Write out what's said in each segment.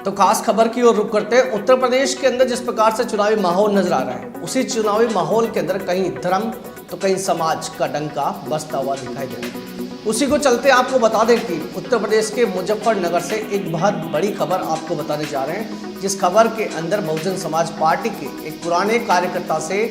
तो खास खबर की ओर रुख करते हैं। उत्तर प्रदेश के अंदर जिस प्रकार से चुनावी माहौल नजर आ रहा है, उसी चुनावी माहौल के अंदर कहीं धर्म तो कहीं समाज का डंका बजता हुआ दिखाई दे रहा है। उसी को चलते आपको बता दें कि उत्तर प्रदेश के मुजफ्फरनगर से एक बहुत बड़ी खबर आपको बताने जा रहे हैं, जिस खबर के अंदर बहुजन समाज पार्टी के एक पुराने कार्यकर्ता से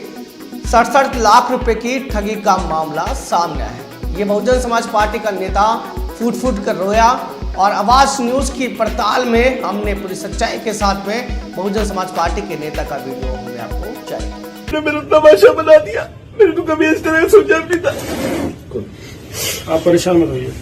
67 लाख रुपए की ठगी का मामला सामने आया है। ये बहुजन समाज पार्टी का नेता फूट फूट कर रोया और आवाज न्यूज की पड़ताल में हमने पूरी सच्चाई के साथ में बहुजन समाज पार्टी के नेता का वीडियो हमने आपको चाहिए। मेरा तमाशा बना दिया, मेरे को कभी इस तरह सोचा नहीं था। आप परेशान मत होइए।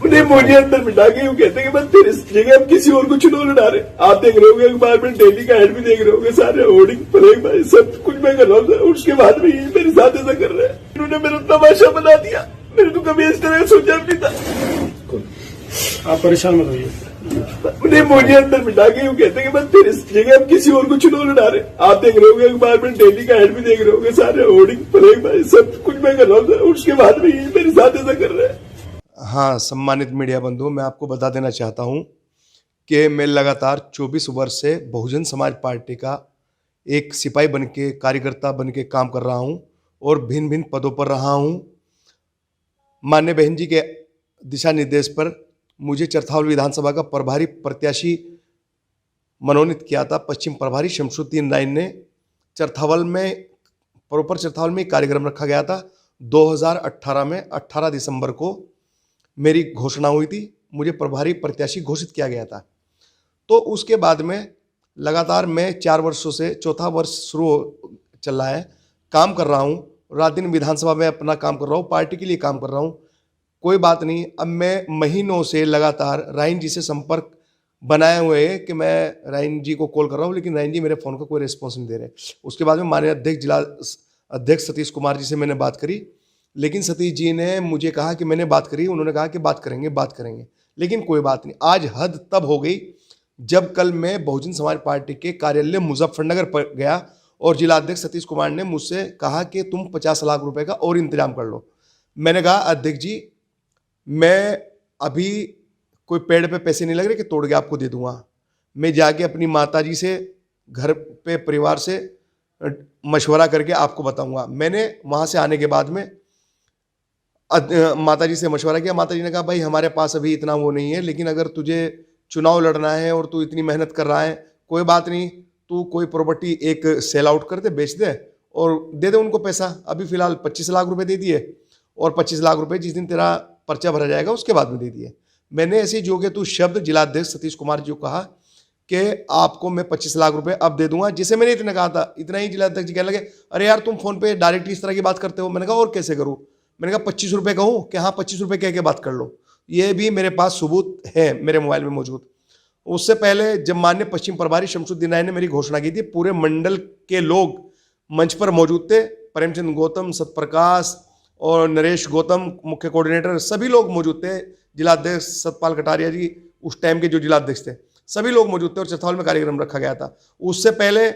उन्हें मुझे अंदर बिठा के यूँ कहते हैं कि बस तेरे जगह हम किसी और को चुनाव लड़ा रहे। आप देख रहे होंगे अखबार में, डेली का हेड भी देख रहे होंगे, सारे होर्डिंग प्लेग सब कुछ मैं कर रहा हूँ। उसके बाद भी ये मेरे साथ ऐसा कर रहे हैं। इन्होंने मेरा तमाशा बना दिया, मेरे को कभी इस तरह सोचा नहीं था। आप परेशान मत होइए। उन्हें मुझे अंदर बिठा के यूँ कहते हैं कि बस तेरे जगह हम किसी और को चुनाव लड़ा रहे। आप देख रहे होंगे अखबार में, डेली का हेड भी देख रहे होंगे, सारे होर्डिंग प्लेग सब कुछ मैं कर रहा हूँ। उसके बाद भी ये मेरे साथ ऐसा कर रहे हैं। हाँ, सम्मानित मीडिया बंधु, मैं आपको बता देना चाहता हूँ कि मैं लगातार 24 वर्ष से बहुजन समाज पार्टी का एक सिपाही बन के, कार्यकर्ता बन के काम कर रहा हूँ और भिन्न भिन्न पदों पर रहा हूँ। माननीय बहन जी के दिशा निर्देश पर मुझे चरथावल विधानसभा का प्रभारी प्रत्याशी मनोनीत किया था। पश्चिम प्रभारी शमशुद्दीन राय ने चरथावल में, प्रॉपर चरथावल में कार्यक्रम रखा गया था। 2018 में 18 दिसंबर को मेरी घोषणा हुई थी, मुझे प्रभारी प्रत्याशी घोषित किया गया था। तो उसके बाद में लगातार मैं 4 वर्षों से, चौथा वर्ष चल रहा है, काम कर रहा हूँ। रात दिन विधानसभा में अपना काम कर रहा हूँ, पार्टी के लिए काम कर रहा हूँ। कोई बात नहीं, अब मैं महीनों से लगातार राइन जी से संपर्क बनाए हुए है कि मैं राइन जी को कॉल कर रहा हूँ, लेकिन राइन जी मेरे फ़ोन का कोई रिस्पॉन्स नहीं दे रहे। उसके बाद में माननीय अध्यक्ष, जिला अध्यक्ष सतीश कुमार जी से मैंने बात करी, लेकिन सतीश जी ने मुझे कहा कि मैंने बात करी, उन्होंने कहा कि बात करेंगे, लेकिन कोई बात नहीं। आज हद तब हो गई जब कल मैं बहुजन समाज पार्टी के कार्यालय मुजफ्फरनगर पर गया और जिला अध्यक्ष सतीश कुमार ने मुझसे कहा कि तुम 50 लाख रुपए का और इंतजाम कर लो। मैंने कहा अध्यक्ष जी, मैं अभी कोई पेड़ पे पैसे नहीं लग रहे कि तोड़ के आपको दे दूंगा। मैं जाके अपनी माताजी से, घर पे परिवार से मशवरा करके आपको बताऊंगा। मैंने वहाँ से आने के बाद में माताजी से मशवरा किया। माताजी ने कहा भाई हमारे पास अभी इतना वो नहीं है, लेकिन अगर तुझे चुनाव लड़ना है और तू इतनी मेहनत कर रहा है, कोई बात नहीं, तू कोई प्रॉपर्टी एक सेल आउट कर दे, बेच दे और दे दे उनको पैसा। अभी फिलहाल 25 लाख रुपए दे दिए और 25 लाख रुपए जिस दिन तेरा पर्चा भरा जाएगा उसके बाद में दे दिए। मैंने ऐसे जो कि तू शब्द जिलाध्यक्ष सतीश कुमार जी को कहा कि आपको मैं 25 लाख रुपए अब दे दूंगा, जिसे मैंने इतना कहा था। इतना ही जिलाध्यक्ष जी कहने लगे, अरे यार तुम फोन पे डायरेक्ट इस तरह की बात करते हो। मैंने कहा और कैसे करूँ? मैंने कहा 25 रुपये कहूँ कि हाँ 25 रुपये कह के बात कर लो। ये भी मेरे पास सबूत है मेरे मोबाइल में मौजूद। उससे पहले जब माननीय पश्चिम प्रभारी शमशुद्दीन राय ने मेरी घोषणा की थी, पूरे मंडल के लोग मंच पर मौजूद थे। प्रेमचंद गौतम, सतप्रकाश और नरेश गौतम, मुख्य कोऑर्डिनेटर, सभी लोग मौजूद थे। जिलाध्यक्ष सतपाल कटारिया जी, उस टाइम के जो जिलाध्यक्ष थे, सभी लोग मौजूद थे और चरथावल में कार्यक्रम रखा गया था। उससे पहले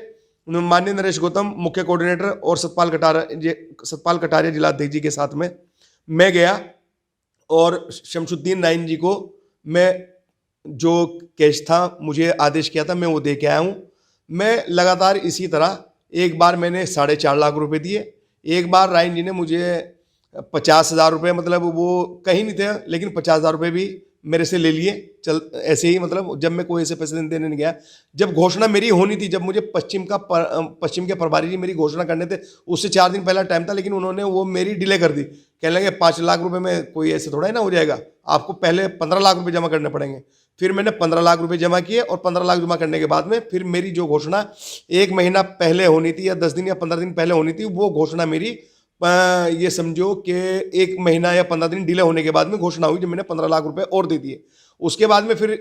माननीय नरेश गौतम, मुख्य कोऑर्डिनेटर, और सतपाल कटारिया जिलाध्यक्ष जी के साथ में मैं गया और शमशुद्दीन राय जी को मैं जो कैश था, मुझे आदेश किया था, मैं वो दे के आया हूँ। मैं लगातार इसी तरह, एक बार मैंने 4.5 लाख रुपए दिए, एक बार रायन जी ने मुझे 50,000 रुपये, मतलब वो कहीं नहीं थे, लेकिन 50,000 रुपये भी मेरे से ले लिए। चल ऐसे ही, मतलब जब मैं कोई ऐसे पैसे देने नहीं गया। जब घोषणा मेरी होनी थी, जब मुझे पश्चिम के प्रभारी जी मेरी घोषणा करने थे, उससे 4 दिन पहला टाइम था, लेकिन उन्होंने वो मेरी डिले कर दी। कहने लगे 5 लाख रुपए में कोई ऐसे थोड़ा ही ना हो जाएगा, आपको पहले 15 लाख रुपए जमा करने पड़ेंगे। फिर मैंने 15 लाख रुपए जमा किए और 15 लाख जमा करने के बाद में फिर मेरी जो घोषणा 1 महीना पहले होनी थी या 10 दिन या 15 दिन पहले होनी थी, वो घोषणा मेरी ये समझो कि 1 महीना या 15 दिन डिले होने के बाद में घोषणा हुई, जब मैंने 15 लाख रुपए और दे दिए। उसके बाद में फिर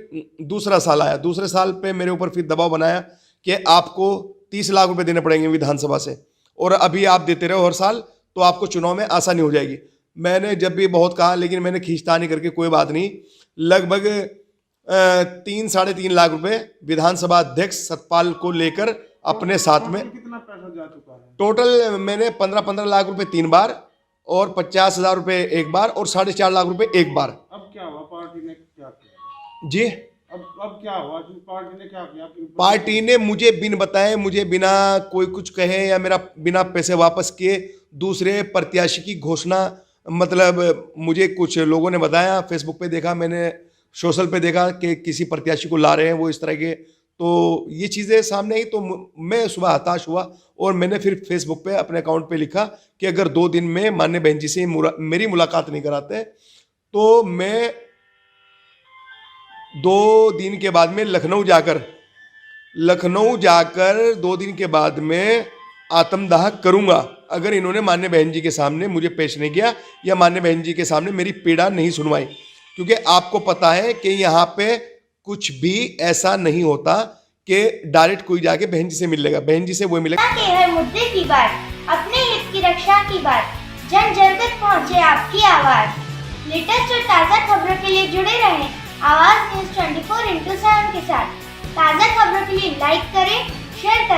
दूसरा साल आया। दूसरे साल पे मेरे ऊपर फिर दबाव बनाया कि आपको 30 लाख रुपए देने पड़ेंगे विधानसभा से, और अभी आप देते रहो हर साल तो आपको चुनाव में आसानी हो जाएगी। मैंने जब भी बहुत कहा, लेकिन मैंने खींचतानी करके कोई बात नहीं, लगभग 3-3.5 लाख रुपए विधानसभा अध्यक्ष सतपाल को लेकर अपने साथ में, कितना पैसा जा चुका है टोटल मैंने 15-15 लाख रुपए 3 बार और 50,000 रुपए एक बार और 4.5 लाख रुपए एक बार। अब क्या हुआ, पार्टी ने क्या किया? जी, अब क्या हुआ कि पार्टी ने क्या किया पार्टी ने मुझे बिन बताए, मुझे बिना कोई कुछ कहे या मेरा बिना पैसे वापस किए दूसरे प्रत्याशी की घोषणा, मतलब मुझे कुछ लोगों ने बताया, फेसबुक पे देखा मैंने, सोशल पे देखा कि किसी प्रत्याशी को ला रहे हैं वो इस तरह के, तो ये चीज़ें सामने आई तो मैं सुबह हताश हुआ और मैंने फिर फेसबुक पे अपने अकाउंट पे लिखा कि अगर 2 दिन में माननीय बहन जी से मेरी मुलाकात नहीं कराते तो मैं 2 दिन के बाद में लखनऊ जाकर 2 दिन के बाद में आत्मदाह करूंगा, अगर इन्होंने माननीय बहन जी के सामने मुझे पेश नहीं किया या माननीय बहन जी के सामने मेरी पीड़ा नहीं सुनवाई। क्योंकि आपको पता है कि यहाँ पे कुछ भी ऐसा नहीं होता कि डायरेक्ट कोई जाके बहन जी से मिल लेगा, बहन जी से वो मिलेगा। के हर मुद्दे की बात, अपने हित की रक्षा की बात, जन जन तक पहुँचे आपकी आवाज। लेटेस्ट और ताज़ा खबरों के लिए जुड़े रहें आवाज न्यूज 24x7 के साथ। ताज़ा खबरों के लिए लाइक करें, शेयर करें।